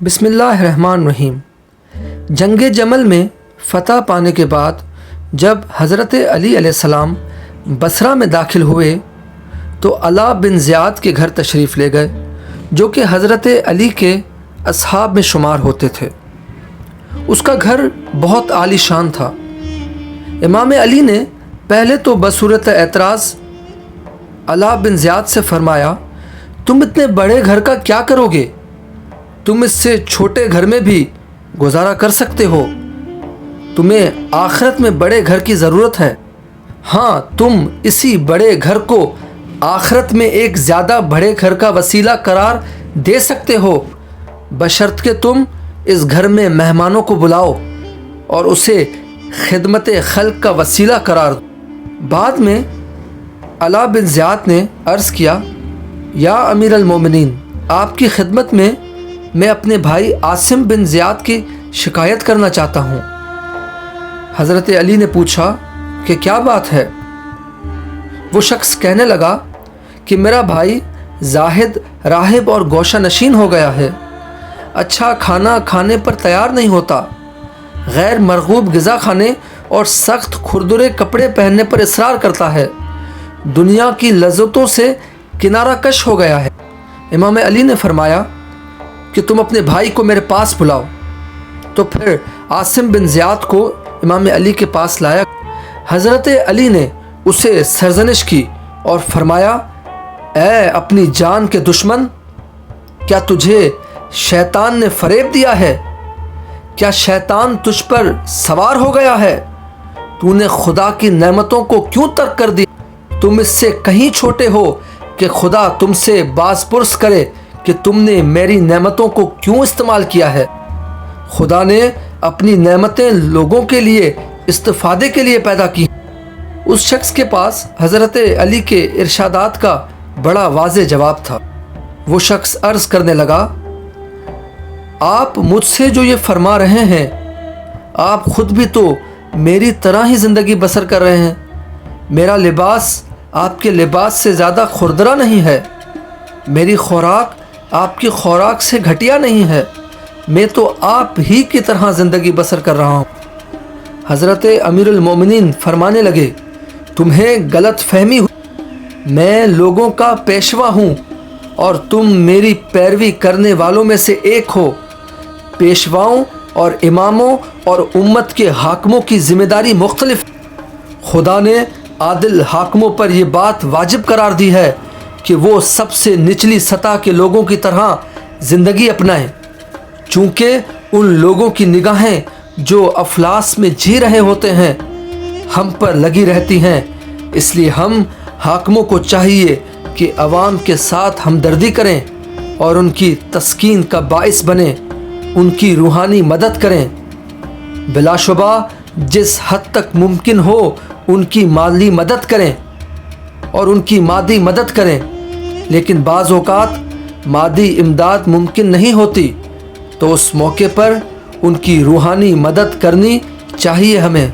بسم اللہ الرحمن الرحیم۔ جنگ جمل میں فتح پانے کے بعد جب حضرت علی علیہ السلام بصرہ میں داخل ہوئے تو علاء بن زیاد کے گھر تشریف لے گئے، جو کہ حضرت علی کے اصحاب میں شمار ہوتے تھے۔ اس کا گھر بہت عالی شان تھا۔ امام علی نے پہلے تو بصورت اعتراض علاء بن زیاد سے فرمایا، تم اتنے بڑے گھر کا کیا کرو گے؟ تم اس سے چھوٹے گھر میں بھی گزارا کر سکتے ہو، تمہیں آخرت میں بڑے گھر کی ضرورت ہے۔ ہاں، تم اسی بڑے گھر کو آخرت میں ایک زیادہ بڑے گھر کا وسیلہ قرار دے سکتے ہو، بشرط کہ تم اس گھر میں مہمانوں کو بلاؤ اور اسے خدمت خلق کا وسیلہ قرار دو۔ بعد میں علاء بن زیاد نے عرض کیا، یا امیر المومنین، آپ کی خدمت میں اپنے بھائی عاصم بن زیاد کی شکایت کرنا چاہتا ہوں۔ حضرت علی نے پوچھا کہ کیا بات ہے؟ وہ شخص کہنے لگا کہ میرا بھائی زاہد، راہب اور گوشہ نشین ہو گیا ہے، اچھا کھانا کھانے پر تیار نہیں ہوتا، غیر مرغوب غذا کھانے اور سخت کھردرے کپڑے پہننے پر اصرار کرتا ہے، دنیا کی لذتوں سے کنارہ کش ہو گیا ہے۔ امام علی نے فرمایا کہ تم اپنے بھائی کو میرے پاس بلاؤ۔ تو پھر عاصم بن زیاد کو امام علی کے پاس لایا۔ حضرت علی نے اسے سرزنش کی اور فرمایا، اے اپنی جان کے دشمن، کیا تجھے شیطان نے فریب دیا ہے؟ کیا شیطان تجھ پر سوار ہو گیا ہے؟ تو نے خدا کی نعمتوں کو کیوں ترک کر دی؟ تم اس سے کہیں چھوٹے ہو کہ خدا تم سے باز پرس کرے کہ تم نے میری نعمتوں کو کیوں استعمال کیا ہے۔ خدا نے اپنی نعمتیں لوگوں کے لیے استفادے کے لیے پیدا کی۔ اس شخص کے پاس حضرت علی کے ارشادات کا بڑا واضح جواب تھا۔ وہ شخص عرض کرنے لگا، آپ مجھ سے جو یہ فرما رہے ہیں، آپ خود بھی تو میری طرح ہی زندگی بسر کر رہے ہیں۔ میرا لباس آپ کے لباس سے زیادہ کھردرا نہیں ہے، میری خوراک آپ کی خوراک سے گھٹیا نہیں ہے، میں تو آپ ہی کی طرح زندگی بسر کر رہا ہوں۔ حضرت امیر المومنین فرمانے لگے، تمہیں غلط فہمی ہوئی، میں لوگوں کا پیشوا ہوں اور تم میری پیروی کرنے والوں میں سے ایک ہو۔ پیشواؤں اور اماموں اور امت کے حاکموں کی ذمہ داری مختلف۔ خدا نے عادل حاکموں پر یہ بات واجب قرار دی ہے کہ وہ سب سے نچلی سطح کے لوگوں کی طرح زندگی اپنائیں، چونکہ ان لوگوں کی نگاہیں جو افلاس میں جی رہے ہوتے ہیں ہم پر لگی رہتی ہیں، اس لیے ہم حاکموں کو چاہیے کہ عوام کے ساتھ ہمدردی کریں اور ان کی تسکین کا باعث بنیں، ان کی روحانی مدد کریں، بلا شبہ جس حد تک ممکن ہو ان کی مالی مدد کریں اور ان کی مادی مدد کریں، لیکن بعض اوقات مادی امداد ممکن نہیں ہوتی تو اس موقع پر ان کی روحانی مدد کرنی چاہیے ہمیں۔